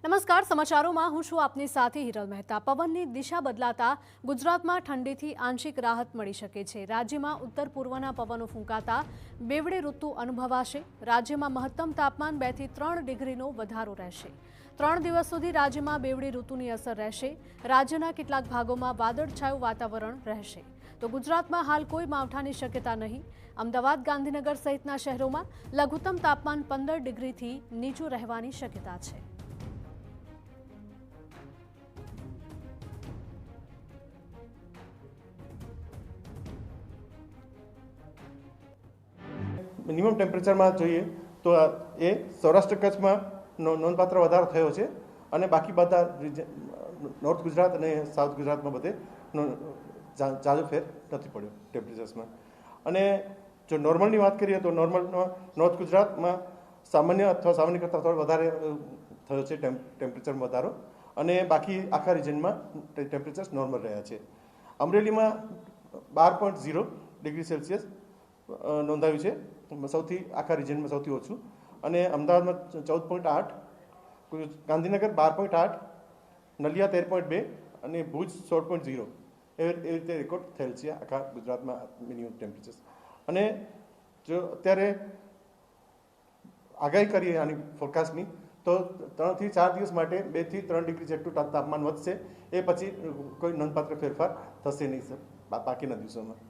નમસ્કાર, સમાચારોમાં હું છું આપની સાથે હિરલ મહેતા। પવનની દિશા બદલાતા ગુજરાતમાં ઠંડીથી આંશિક રાહત મળી શકે છે। રાજ્યમાં ઉત્તર પૂર્વના પવનો ફૂંકાતા બેવડે ઋતુ અનુભવાશે। રાજ્યમાં મહત્તમ તાપમાન 2 થી 3 ડિગ્રીનો વધારો રહેશે। 3 દિવસ સુધી રાજ્યમાં બેવડી ઋતુની અસર રહેશે। રાજ્યના કેટલાક ભાગોમાં વાદળછાયું વાતાવરણ રહેશે। તો ગુજરાતમાં હાલ કોઈ માવઠાની શક્યતા નહીં। અમદાવાદ, ગાંધીનગર સહિતના શહેરોમાં લઘુત્તમ તાપમાન 15 ડિગ્રીથી નીચું રહેવાની શક્યતા છે। મિનિમમ ટેમ્પરેચરમાં જોઈએ તો એ સૌરાષ્ટ્ર કચ્છમાં નોંધપાત્ર વધારો થયો છે અને બાકી બધા નોર્થ ગુજરાત અને સાઉથ ગુજરાતમાં બધે જાજો ફેર નથી પડ્યો ટેમ્પરેચર્સમાં। અને જો નોર્મલની વાત કરીએ તો નોર્મલમાં નોર્થ ગુજરાતમાં સામાન્ય અથવા સામાન્ય કરતાં થોડો વધારે થયો છે ટેમ્પરેચરમાં વધારો અને બાકી આખા રિજનમાં ટેમ્પરેચર્સ નોર્મલ રહ્યા છે। અમરેલીમાં 12.0 ડિગ્રી સેલ્સિયસ નોંધાયું છે, સૌથી આખા રિજનમાં સૌથી ઓછું। અને અમદાવાદમાં 14.8, ગાંધીનગર 12.8, નલિયા 13.2 અને ભુજ 16.0 એ રીતે રેકોર્ડ થયેલ છે આખા ગુજરાતમાં મિનિમમ ટેમ્પરેચર્સ। અને જો અત્યારે આગાહી કરીએ આની ફોરકાસ્ટની તો 3 થી 4 દિવસ માટે 2 થી 3 ડિગ્રી જેટલું તાપમાન વધશે। એ પછી કોઈ નોંધપાત્ર ફેરફાર થશે નહીં બાકીના દિવસોમાં।